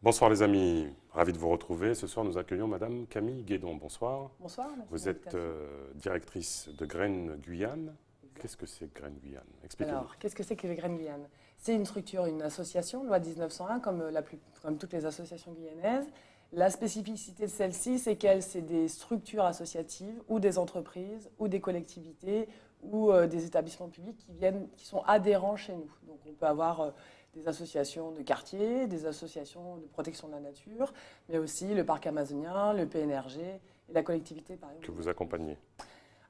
Bonsoir les amis, ravi de vous retrouver. Ce soir, nous accueillons Madame Camille Guédon. Bonsoir. Bonsoir, merci de Vous êtes l'invitation. directrice de Graines Guyane. Exact. Qu'est-ce que c'est que Graines Guyane? Expliquez-nous. Alors, qu'est-ce que c'est que les Graines Guyane? C'est une structure, une association, loi 1901, comme toutes les associations guyanaises. La spécificité de celle-ci, c'est qu'elle, c'est des structures associatives ou des entreprises ou des collectivités ou des établissements publics qui sont adhérents chez nous. Donc, on peut avoir des associations de quartier, des associations de protection de la nature, mais aussi le parc amazonien, le PNRG et la collectivité, par Que exemple. vous accompagnez.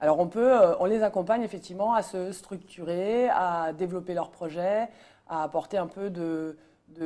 Alors on les accompagne effectivement à se structurer, à développer leurs projets, à apporter un peu de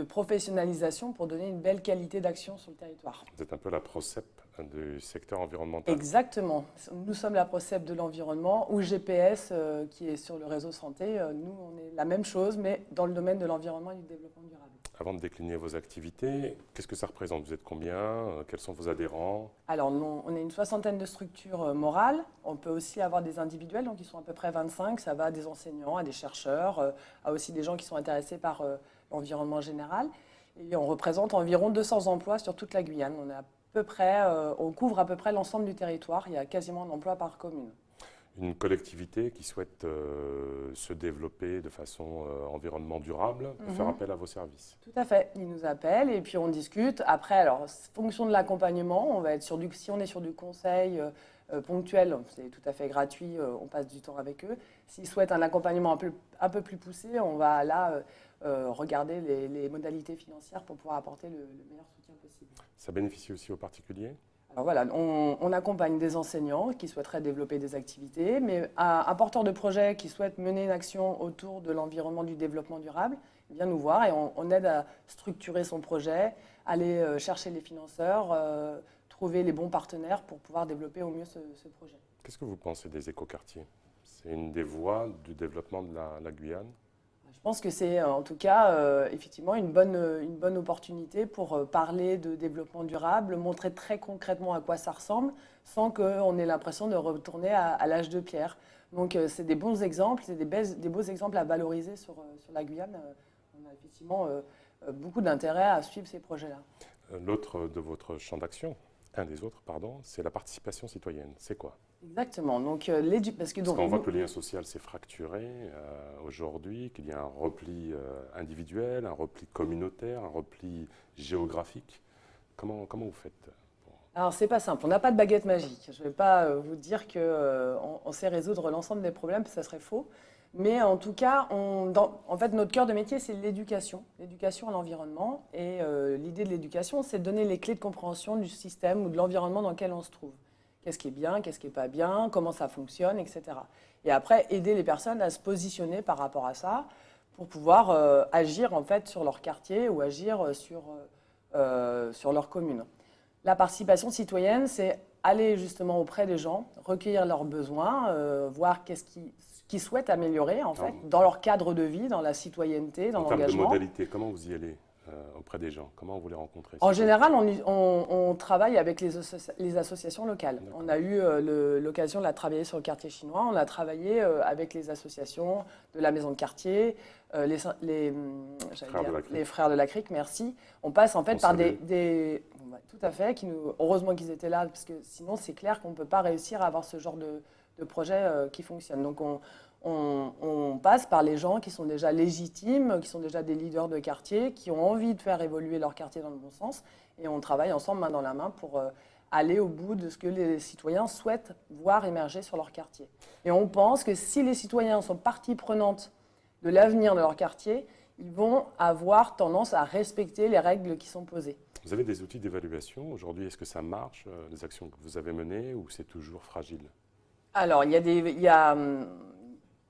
professionnalisation pour donner une belle qualité d'action sur le territoire. Vous êtes un peu la PROCEP du secteur environnemental. Exactement. Nous sommes la PROCEP de l'environnement ou GPS qui est sur le réseau santé. Nous, on est la même chose, mais dans le domaine de l'environnement et du développement durable. Avant de décliner vos activités, qu'est-ce que ça représente? Vous êtes combien? Quels sont vos adhérents? Alors, on est une soixantaine de structures morales. On peut aussi avoir des individuels, donc ils sont à peu près 25. Ça va des enseignants, à des chercheurs, à aussi des gens qui sont intéressés par l'environnement général. Et on représente environ 200 emplois sur toute la Guyane. On couvre à peu près l'ensemble du territoire. Il y a quasiment un emploi par commune. Une collectivité qui souhaite se développer de façon environnement durable peut faire appel à vos services. Tout à fait. Ils nous appellent et puis on discute. Après, alors, fonction de l'accompagnement, on va être si on est sur du conseil ponctuel, c'est tout à fait gratuit, on passe du temps avec eux. S'ils souhaitent un accompagnement un peu plus poussé, on va là regarder les modalités financières pour pouvoir apporter le meilleur soutien possible. Ça bénéficie aussi aux particuliers? Alors voilà, on accompagne des enseignants qui souhaiteraient développer des activités, mais un porteur de projet qui souhaite mener une action autour de l'environnement du développement durable, vient nous voir et on aide à structurer son projet, aller chercher les financeurs, trouver les bons partenaires pour pouvoir développer au mieux ce projet. Qu'est-ce que vous pensez des écoquartiers? C'est une des voies du développement de la Guyane. Je pense que c'est en tout cas effectivement une bonne opportunité pour parler de développement durable, montrer très concrètement à quoi ça ressemble, sans qu'on ait l'impression de retourner à l'âge de pierre. Donc c'est des bons exemples, c'est des beaux exemples à valoriser sur la Guyane. On a effectivement beaucoup d'intérêt à suivre ces projets-là. L'autre de votre champ d'action, un des autres, pardon, c'est la participation citoyenne. C'est quoi? Exactement. Donc, parce que Parce qu'on voit que le lien social s'est fracturé aujourd'hui, qu'il y a un repli individuel, un repli communautaire, un repli géographique. Comment vous faites? Alors, c'est pas simple. On n'a pas de baguette magique. Je ne vais pas vous dire qu'on sait résoudre l'ensemble des problèmes, ça serait faux. Mais en tout cas, en fait, notre cœur de métier, c'est l'éducation à l'environnement. Et l'idée de l'éducation, c'est de donner les clés de compréhension du système ou de l'environnement dans lequel on se trouve. Qu'est-ce qui est bien, qu'est-ce qui n'est pas bien, comment ça fonctionne, etc. Et après, aider les personnes à se positionner par rapport à ça pour pouvoir agir en fait sur leur quartier ou agir sur leur commune. La participation citoyenne, c'est aller justement auprès des gens, recueillir leurs besoins, voir ce qu'ils souhaitent améliorer en fait, dans leur cadre de vie, dans la citoyenneté, dans En termes de l'engagement. modalités, comment vous y allez auprès des gens? Comment vous les rencontrez? En général, on travaille avec les associations locales. On a eu l'occasion de travailler sur le quartier chinois. On a travaillé avec les associations de la maison de quartier, les frères de la Crique, merci. On passe en fait par tout à fait, heureusement qu'ils étaient là, parce que sinon c'est clair qu'on ne peut pas réussir à avoir ce genre de projet qui fonctionne. Donc on passe par les gens qui sont déjà légitimes, qui sont déjà des leaders de quartier, qui ont envie de faire évoluer leur quartier dans le bon sens. Et on travaille ensemble, main dans la main, pour aller au bout de ce que les citoyens souhaitent voir émerger sur leur quartier. Et on pense que si les citoyens sont partie prenante de l'avenir de leur quartier, ils vont avoir tendance à respecter les règles qui sont posées. Vous avez des outils d'évaluation aujourd'hui? Est-ce que ça marche, les actions que vous avez menées, ou c'est toujours fragile? Alors,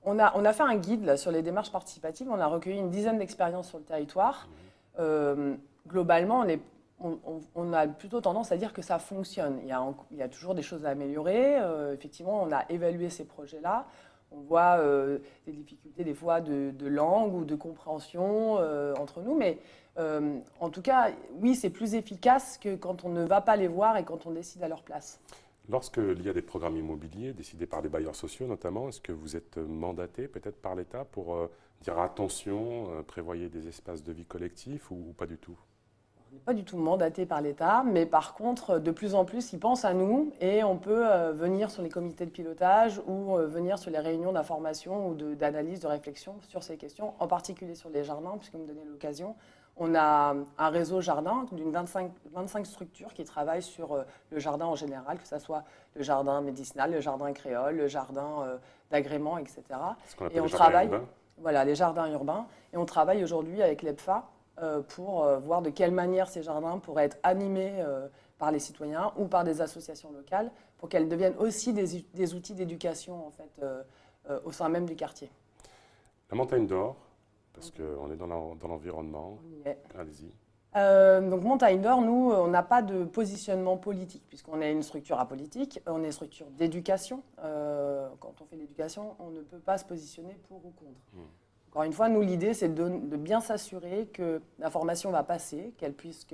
on a fait un guide là, sur les démarches participatives. On a recueilli une dizaine d'expériences sur le territoire. Globalement, on a plutôt tendance à dire que ça fonctionne. Il y a toujours des choses à améliorer. Effectivement, on a évalué ces projets-là. On voit des difficultés des fois de langue ou de compréhension entre nous. Mais en tout cas, oui, c'est plus efficace que quand on ne va pas les voir et quand on décide à leur place. Lorsqu'il y a des programmes immobiliers décidés par les bailleurs sociaux notamment, est-ce que vous êtes mandaté peut-être par l'État pour dire attention, prévoyez des espaces de vie collectifs ou pas du tout? On n'est pas du tout mandaté par l'État, mais par contre, de plus en plus, ils pensent à nous et on peut venir sur les comités de pilotage ou venir sur les réunions d'information ou d'analyse, de réflexion sur ces questions, en particulier sur les jardins, puisque vous me donnez l'occasion. On a un réseau jardin d'une 25 structures qui travaillent sur le jardin en général, que ce soit le jardin médicinal, le jardin créole, le jardin d'agrément, etc. Ce qu'on appelle Et on les jardins travaille, urbains. voilà, les jardins urbains. Et on travaille aujourd'hui avec l'EPFA pour voir de quelle manière ces jardins pourraient être animés par les citoyens ou par des associations locales pour qu'elles deviennent aussi des outils d'éducation en fait, au sein même du quartier. La montagne d'or, parce qu'on est dans l'environnement. On y est. Allez-y. Donc Montagne d'Or, nous, on n'a pas de positionnement politique, puisqu'on est une structure apolitique, on est une structure d'éducation. Quand on fait l'éducation, on ne peut pas se positionner pour ou contre. Encore une fois, nous, l'idée, c'est de bien s'assurer que l'information va passer, qu'elle puisse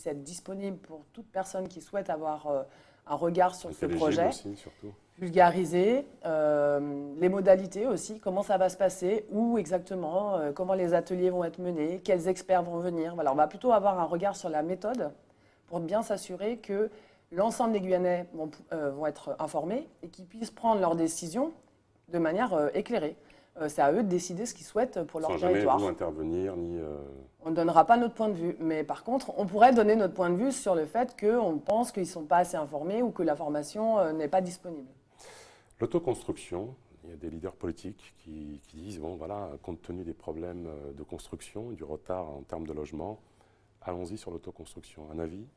être disponible pour toute personne qui souhaite avoir un regard sur ce projet. Aussi, surtout. Vulgariser, les modalités aussi, comment ça va se passer, où exactement, comment les ateliers vont être menés, quels experts vont venir. Voilà, on va plutôt avoir un regard sur la méthode pour bien s'assurer que l'ensemble des Guyanais vont être informés et qu'ils puissent prendre leurs décisions de manière éclairée. C'est à eux de décider ce qu'ils souhaitent pour leur territoire. Sans jamais vous intervenir, ni... On ne donnera pas notre point de vue, mais par contre, on pourrait donner notre point de vue sur le fait qu'on pense qu'ils ne sont pas assez informés ou que l'information n'est pas disponible. L'autoconstruction, il y a des leaders politiques qui disent, bon voilà, compte tenu des problèmes de construction, du retard en termes de logement, allons-y sur l'autoconstruction. Un avis?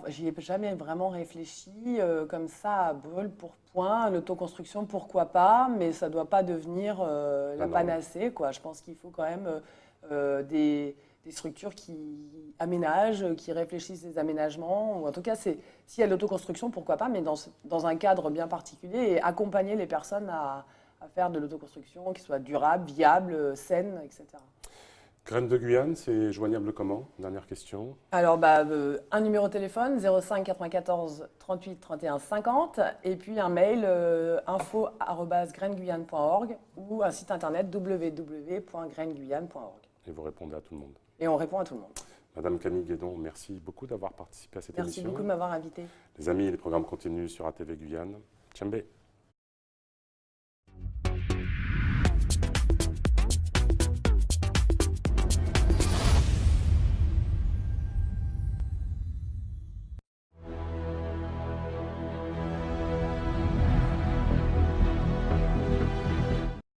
J'y ai jamais vraiment réfléchi comme ça à brûle pour point. L'autoconstruction, pourquoi pas, mais ça ne doit pas devenir la panacée, quoi. Je pense qu'il faut quand même des structures qui aménagent, qui réfléchissent des aménagements. Ou en tout cas, s'il y a de l'autoconstruction, pourquoi pas, mais dans un cadre bien particulier et accompagner les personnes à faire de l'autoconstruction qui soit durable, viable, saine, etc. Graines de Guyane, c'est joignable comment? Dernière question. Alors, un numéro de téléphone, 05 94 38 31 50, et puis un mail, info@graineguyane.org ou un site internet www.graineguyane.org. Et vous répondez à tout le monde. Et on répond à tout le monde. Madame Camille Guédon, merci beaucoup d'avoir participé à cette émission. Merci beaucoup de m'avoir invité. Les amis, les programmes continuent sur ATV Guyane. Tchembé.